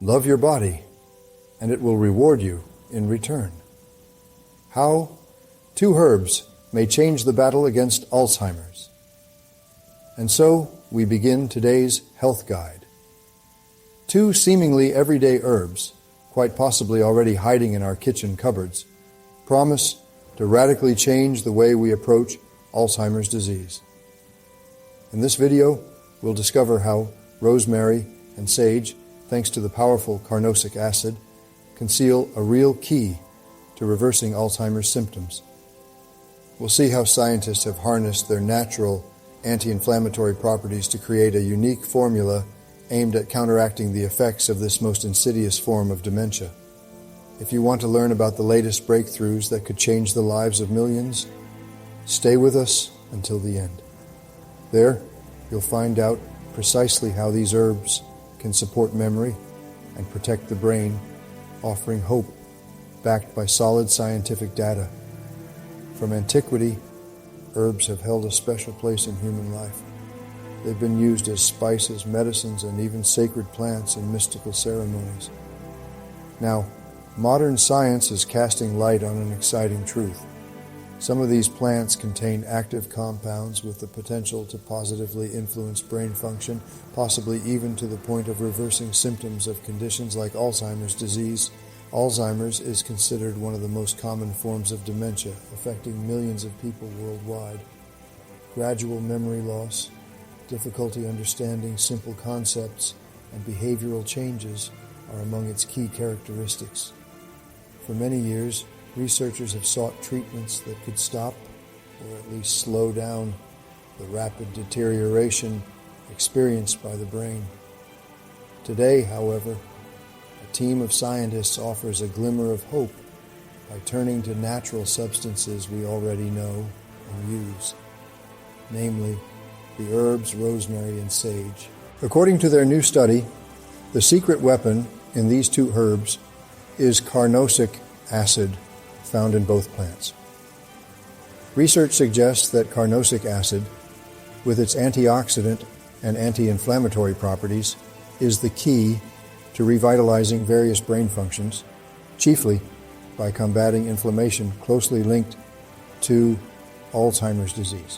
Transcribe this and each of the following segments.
Love your body, and it will reward you in return. How 2 herbs may change the battle against Alzheimer's. And so we begin today's health guide. 2 seemingly everyday herbs, quite possibly already hiding in our kitchen cupboards, promise to radically change the way we approach Alzheimer's disease. In this video, we'll discover how rosemary and sage, thanks to the powerful carnosic acid, conceal a real key to reversing Alzheimer's symptoms. We'll see how scientists have harnessed their natural anti-inflammatory properties to create a unique formula aimed at counteracting the effects of this most insidious form of dementia. If you want to learn about the latest breakthroughs that could change the lives of millions, stay with us until the end. There, you'll find out precisely how these herbs can support memory and protect the brain, offering hope backed by solid scientific data. From antiquity, herbs have held a special place in human life. They've been used as spices, medicines, and even sacred plants in mystical ceremonies. Now, modern science is casting light on an exciting truth. Some of these plants contain active compounds with the potential to positively influence brain function, possibly even to the point of reversing symptoms of conditions like Alzheimer's disease. Alzheimer's is considered one of the most common forms of dementia, affecting millions of people worldwide. Gradual memory loss, difficulty understanding simple concepts, and behavioral changes are among its key characteristics. For many years, researchers have sought treatments that could stop, or at least slow down, the rapid deterioration experienced by the brain. Today, however, a team of scientists offers a glimmer of hope by turning to natural substances we already know and use, namely the herbs rosemary and sage. According to their new study, the secret weapon in these 2 herbs is carnosic acid, found in both plants. Research suggests that carnosic acid, with its antioxidant and anti-inflammatory properties, is the key to revitalizing various brain functions, chiefly by combating inflammation closely linked to Alzheimer's disease.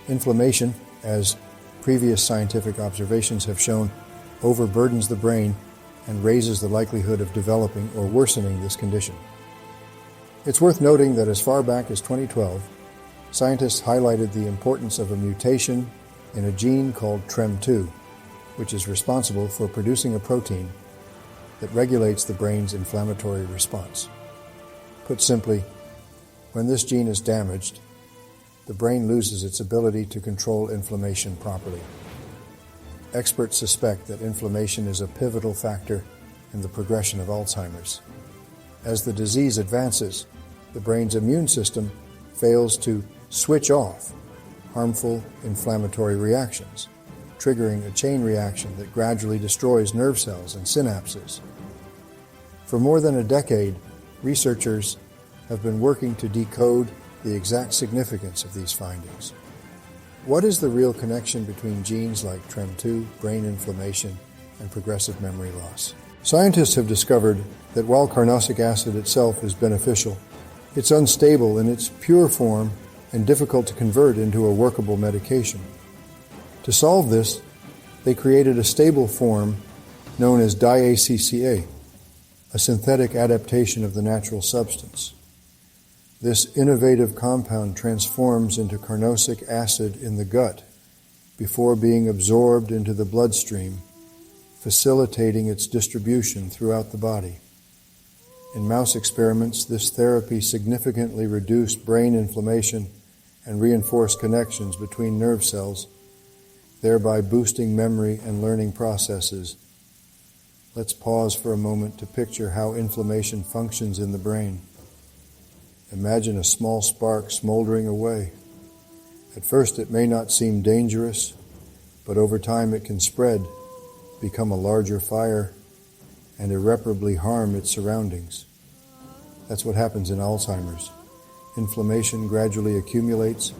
Inflammation, as previous scientific observations have shown, overburdens the brain and raises the likelihood of developing or worsening this condition. It's worth noting that as far back as 2012, scientists highlighted the importance of a mutation in a gene called TREM2, which is responsible for producing a protein that regulates the brain's inflammatory response. Put simply, when this gene is damaged, the brain loses its ability to control inflammation properly. Experts suspect that inflammation is a pivotal factor in the progression of Alzheimer's. As the disease advances, the brain's immune system fails to switch off harmful inflammatory reactions, triggering a chain reaction that gradually destroys nerve cells and synapses. For more than a decade, researchers have been working to decode the exact significance of these findings. What is the real connection between genes like TREM2, brain inflammation, and progressive memory loss? Scientists have discovered that while carnosic acid itself is beneficial, it's unstable in its pure form and difficult to convert into a workable medication. To solve this, they created a stable form known as diACCA, a synthetic adaptation of the natural substance. This innovative compound transforms into carnosic acid in the gut before being absorbed into the bloodstream, facilitating its distribution throughout the body. In mouse experiments, this therapy significantly reduced brain inflammation and reinforced connections between nerve cells, thereby boosting memory and learning processes. Let's pause for a moment to picture how inflammation functions in the brain. Imagine a small spark smoldering away. At first it may not seem dangerous, but over time it can spread, become a larger fire, and irreparably harm its surroundings. That's what happens in Alzheimer's. Inflammation gradually accumulates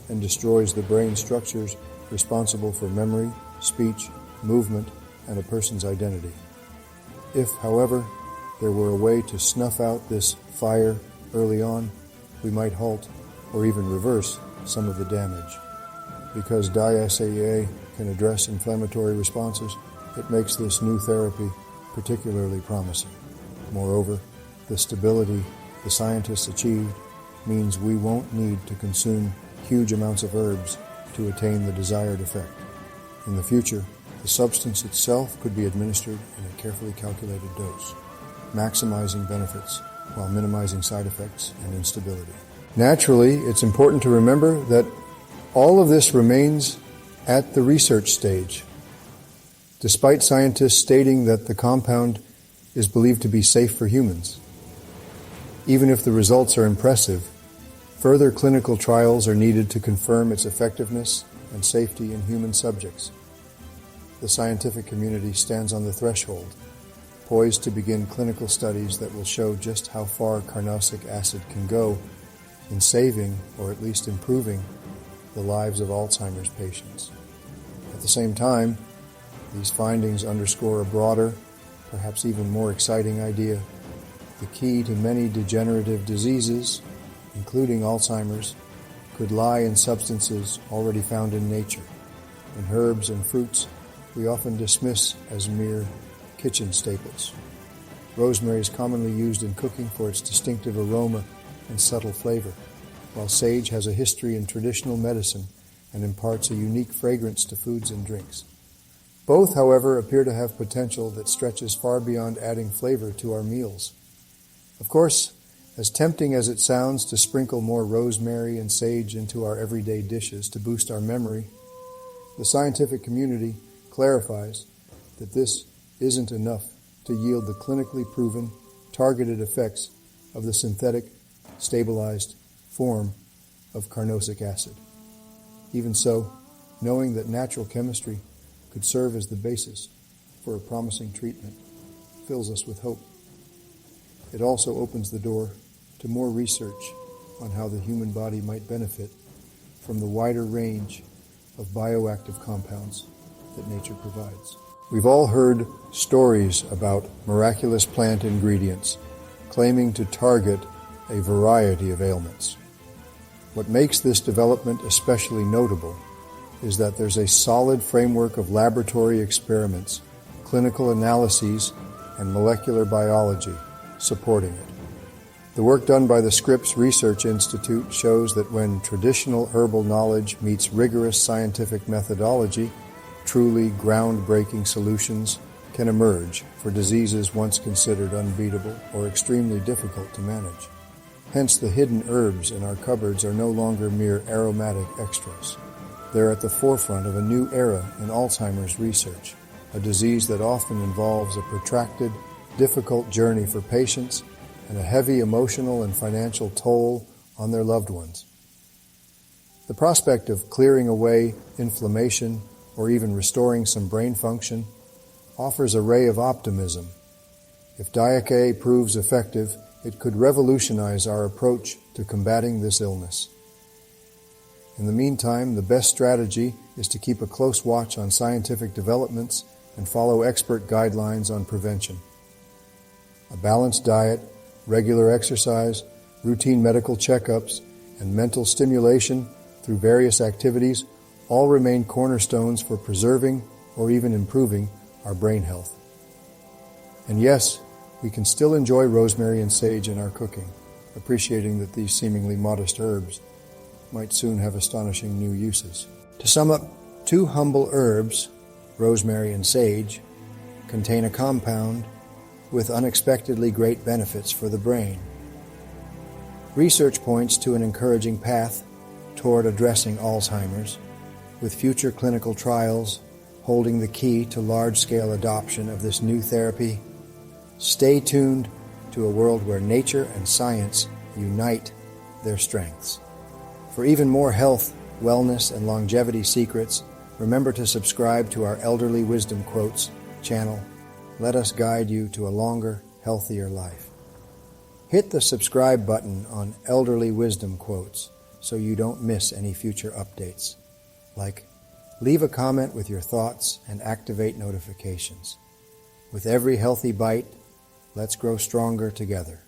and destroys the brain structures responsible for memory, speech, movement, and a person's identity. If, however, there were a way to snuff out this fire early on, we might halt or even reverse some of the damage. Because diSAEA can address inflammatory responses, it makes this new therapy particularly promising. Moreover, the stability the scientists achieved means we won't need to consume huge amounts of herbs to attain the desired effect. In the future, the substance itself could be administered in a carefully calculated dose, maximizing benefits while minimizing side effects and instability. Naturally, it's important to remember that all of this remains at the research stage. Despite scientists stating that the compound is believed to be safe for humans, even if the results are impressive, further clinical trials are needed to confirm its effectiveness and safety in human subjects. The scientific community stands on the threshold, poised to begin clinical studies that will show just how far carnosic acid can go in saving, or at least improving, the lives of Alzheimer's patients. At the same time, these findings underscore a broader, perhaps even more exciting idea. The key to many degenerative diseases, including Alzheimer's, could lie in substances already found in nature, in herbs and fruits we often dismiss as mere kitchen staples. Rosemary is commonly used in cooking for its distinctive aroma and subtle flavor, while sage has a history in traditional medicine and imparts a unique fragrance to foods and drinks. Both, however, appear to have potential that stretches far beyond adding flavor to our meals. Of course, as tempting as it sounds to sprinkle more rosemary and sage into our everyday dishes to boost our memory, the scientific community clarifies that this isn't enough to yield the clinically proven, targeted effects of the synthetic, stabilized form of carnosic acid. Even so, knowing that natural chemistry could serve as the basis for a promising treatment fills us with hope. It also opens the door to more research on how the human body might benefit from the wider range of bioactive compounds that nature provides. We've all heard stories about miraculous plant ingredients claiming to target a variety of ailments. What makes this development especially notable is that there's a solid framework of laboratory experiments, clinical analyses, and molecular biology supporting it. The work done by the Scripps Research Institute shows that when traditional herbal knowledge meets rigorous scientific methodology, truly groundbreaking solutions can emerge for diseases once considered unbeatable or extremely difficult to manage. Hence, the hidden herbs in our cupboards are no longer mere aromatic extras. They're at the forefront of a new era in Alzheimer's research, a disease that often involves a protracted, difficult journey for patients and a heavy emotional and financial toll on their loved ones. The prospect of clearing away inflammation or even restoring some brain function offers a ray of optimism. If diet proves effective, it could revolutionize our approach to combating this illness. In the meantime, the best strategy is to keep a close watch on scientific developments and follow expert guidelines on prevention. A balanced diet, regular exercise, routine medical checkups, and mental stimulation through various activities all remain cornerstones for preserving or even improving our brain health. And yes, we can still enjoy rosemary and sage in our cooking, appreciating that these seemingly modest herbs might soon have astonishing new uses. To sum up, 2 humble herbs, rosemary and sage, contain a compound with unexpectedly great benefits for the brain. Research points to an encouraging path toward addressing Alzheimer's, with future clinical trials holding the key to large-scale adoption of this new therapy. Stay tuned to a world where nature and science unite their strengths. For even more health, wellness, and longevity secrets, remember to subscribe to our Elderly Wisdom Quotes channel. Let us guide you to a longer, healthier life. Hit the subscribe button on Elderly Wisdom Quotes so you don't miss any future updates. Leave a comment with your thoughts and activate notifications. With every healthy bite, let's grow stronger together.